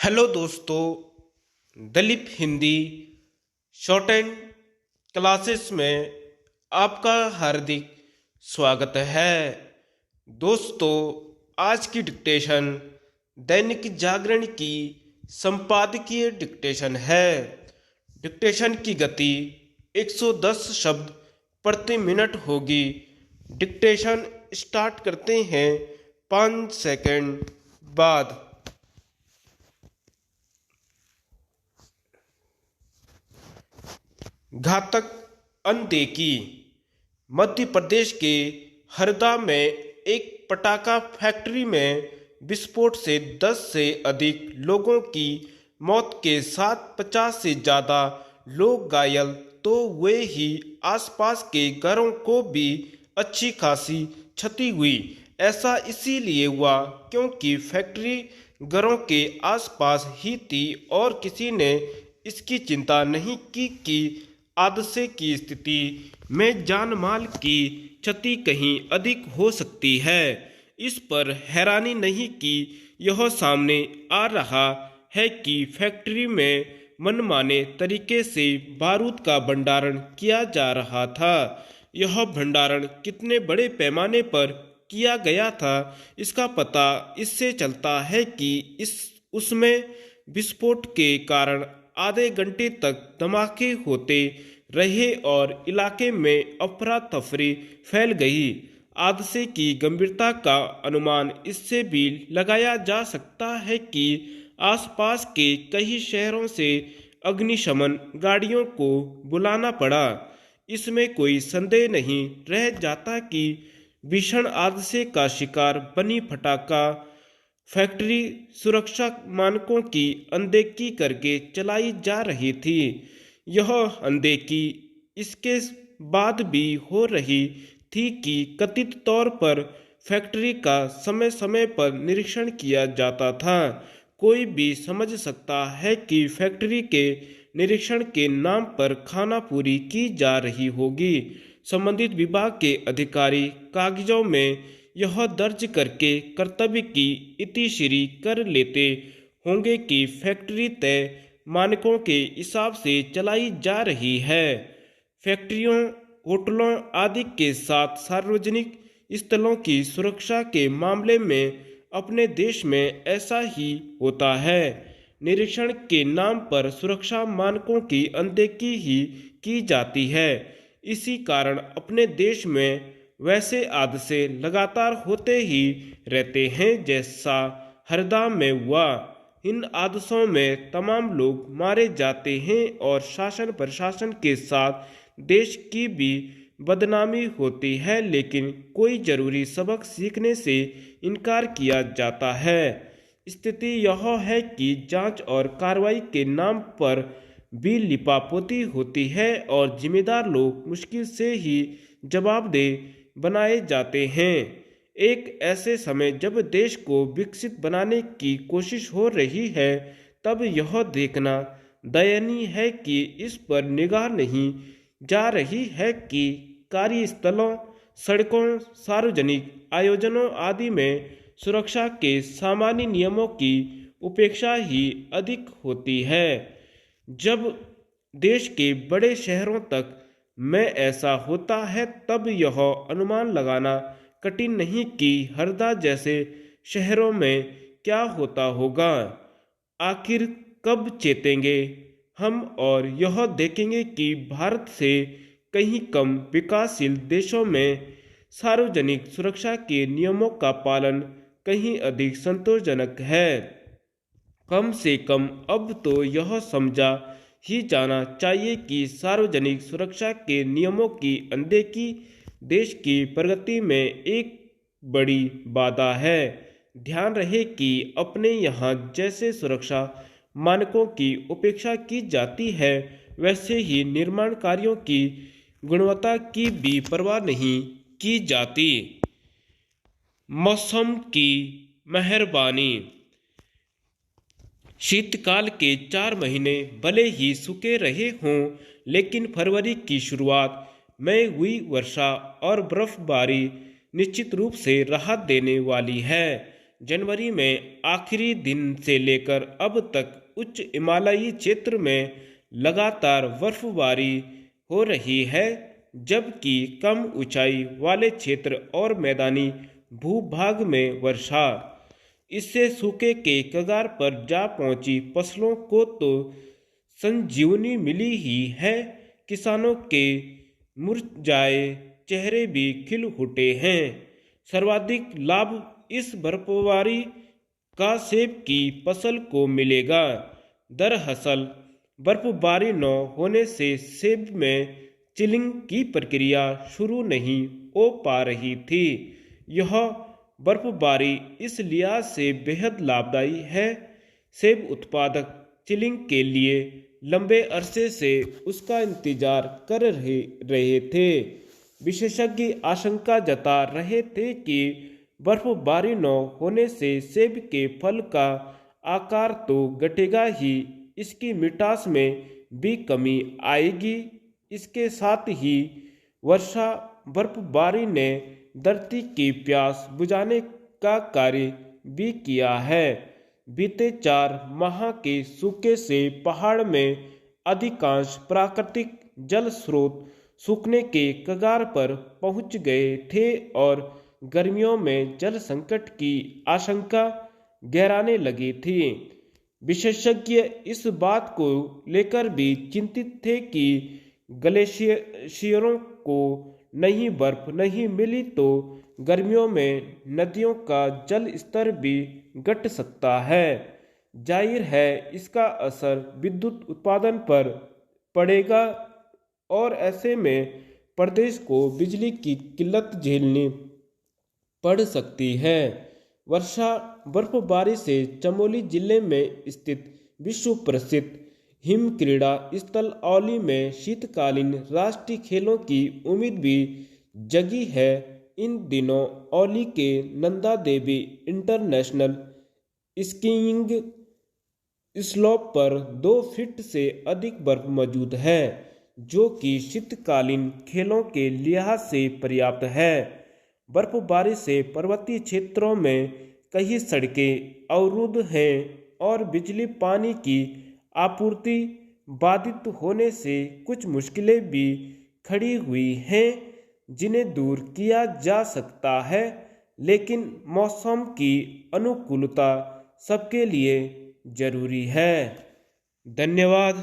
Hello दोस्तों, Dalip Hindi shorthand classes में आपका हार्दिक स्वागत है। दोस्तों, आज की डिक्टेशन दैनिक जागरण की संपादकीय डिक्टेशन है। डिक्टेशन की गति 110 शब्द प्रति मिनट होगी। डिक्टेशन स्टार्ट करते हैं 5 सेकंड बाद। घातक अनदेखी। मध्य प्रदेश के हरदा में एक पटाखा फैक्ट्री में विस्फोट से 10 से अधिक लोगों की मौत के साथ 50 से ज़्यादा लोग घायल तो हुए ही आसपास के घरों को भी अच्छी खासी क्षति हुई। ऐसा इसीलिए हुआ क्योंकि फैक्ट्री घरों के आसपास ही थी और किसी ने इसकी चिंता नहीं की कि हादसे की स्थिति में जान माल की क्षति कहीं अधिक हो सकती है। इस पर हैरानी नहीं कि यह सामने आ रहा है कि फैक्ट्री में मनमाने तरीके से बारूद का भंडारण किया जा रहा था। यह भंडारण कितने बड़े पैमाने पर किया गया था, इसका पता इससे चलता है कि उसमें विस्फोट के कारण आधे घंटे तक धमाके होते रहे और इलाके में अफरा तफरी फैल गई। हादसे की गंभीरता का अनुमान इससे भी लगाया जा सकता है कि आसपास के कई शहरों से अग्निशमन गाड़ियों को बुलाना पड़ा। इसमें कोई संदेह नहीं रह जाता कि भीषण हादसे का शिकार बनी पटाखा फैक्ट्री सुरक्षा मानकों की अनदेखी करके चलाई जा रही थी। यह अनदेखी इसके बाद भी हो रही थी कि कथित तौर पर फैक्ट्री का समय समय पर निरीक्षण किया जाता था। कोई भी समझ सकता है कि फैक्ट्री के निरीक्षण के नाम पर खानापूरी की जा रही होगी। संबंधित विभाग के अधिकारी कागजों में यह दर्ज करके कर्तव्य की इतिश्री कर लेते होंगे कि फैक्ट्री तय मानकों के हिसाब से चलाई जा रही है। फैक्ट्रियों, होटलों आदि के साथ सार्वजनिक स्थलों की सुरक्षा के मामले में अपने देश में ऐसा ही होता है। निरीक्षण के नाम पर सुरक्षा मानकों की अनदेखी ही की जाती है। इसी कारण अपने देश में वैसे हादसे लगातार होते ही रहते हैं, जैसा हरदा में हुआ। इन हादसों में तमाम लोग मारे जाते हैं और शासन प्रशासन के साथ देश की भी बदनामी होती है, लेकिन कोई जरूरी सबक सीखने से इनकार किया जाता है। स्थिति यह है कि जांच और कार्रवाई के नाम पर भी लिपापोती होती है और जिम्मेदार लोग मुश्किल से ही जवाबदेह बनाए जाते हैं। एक ऐसे समय जब देश को विकसित बनाने की कोशिश हो रही है, तब यह देखना दयनीय है कि इस पर निगाह नहीं जा रही है कि कार्यस्थलों, सड़कों, सार्वजनिक आयोजनों आदि में सुरक्षा के सामान्य नियमों की उपेक्षा ही अधिक होती है। जब देश के बड़े शहरों तक में ऐसा होता है, तब यह अनुमान लगाना कठिन नहीं कि हरदा जैसे शहरों में क्या होता होगा। आखिर कब चेतेंगे हम और यह देखेंगे कि भारत से कहीं कम विकासशील देशों में सार्वजनिक सुरक्षा के नियमों का पालन कहीं अधिक संतोषजनक है। कम से कम अब तो यह समझा ही जाना चाहिए कि सार्वजनिक सुरक्षा के नियमों की अनदेखी देश की प्रगति में एक बड़ी बाधा है। ध्यान रहे कि अपने यहाँ जैसे सुरक्षा मानकों की उपेक्षा की जाती है, वैसे ही निर्माण कार्यों की गुणवत्ता की भी परवाह नहीं की जाती। मौसम की मेहरबानी। शीतकाल के 4 महीने भले ही सूखे रहे हों, लेकिन फरवरी की शुरुआत में हुई वर्षा और बर्फबारी निश्चित रूप से राहत देने वाली है। जनवरी में आखिरी दिन से लेकर अब तक उच्च हिमालयी क्षेत्र में लगातार बर्फबारी हो रही है, जबकि कम ऊंचाई वाले क्षेत्र और मैदानी भूभाग में वर्षा इससे सूखे के कगार पर जा पहुंची फसलों को तो संजीवनी मिली ही है। किसानों के मुरझाए चेहरे भी खिल उठे हैं। सर्वाधिक लाभ इस बर्फबारी का सेब की फसल को मिलेगा। दरअसल बर्फबारी न होने से सेब में चिलिंग की प्रक्रिया शुरू नहीं हो पा रही थी। यह बर्फबारी इस लिहाज से बेहद लाभदायी है। सेब उत्पादक चिलिंग के लिए लंबे अरसे से उसका इंतजार कर रहे थे। विशेषज्ञ आशंका जता रहे थे कि बर्फबारी न होने से सेब के फल का आकार तो घटेगा ही, इसकी मिठास में भी कमी आएगी। इसके साथ ही वर्षा बर्फबारी ने धरती की प्यास बुझाने का कार्य भी किया है। बीते 4 माह के सूखे से पहाड़ में अधिकांश प्राकृतिक जल स्रोत सूखने के कगार पर पहुंच गए थे और गर्मियों में जल संकट की आशंका गहराने लगी थी। विशेषज्ञ इस बात को लेकर भी चिंतित थे कि ग्लेशियरों को नई बर्फ नहीं मिली तो गर्मियों में नदियों का जल स्तर भी घट सकता है। जाहिर है इसका असर विद्युत उत्पादन पर पड़ेगा और ऐसे में प्रदेश को बिजली की किल्लत झेलनी पड़ सकती है। वर्षा बर्फबारी से चमोली जिले में स्थित विश्व प्रसिद्ध हिम क्रीड़ा स्थल औली में शीतकालीन राष्ट्रीय खेलों की उम्मीद भी जगी है। इन दिनों औली के Nanda Devi international skiing slope पर 2 फीट से अधिक बर्फ मौजूद है, जो कि शीतकालीन खेलों के लिहाज से पर्याप्त है। बर्फबारी से पर्वतीय क्षेत्रों में कई सड़कें अवरुद्ध हैं और बिजली पानी की आपूर्ति बाधित होने से कुछ मुश्किलें भी खड़ी हुई हैं, जिन्हें दूर किया जा सकता है, लेकिन मौसम की अनुकूलता सबके लिए जरूरी है। धन्यवाद।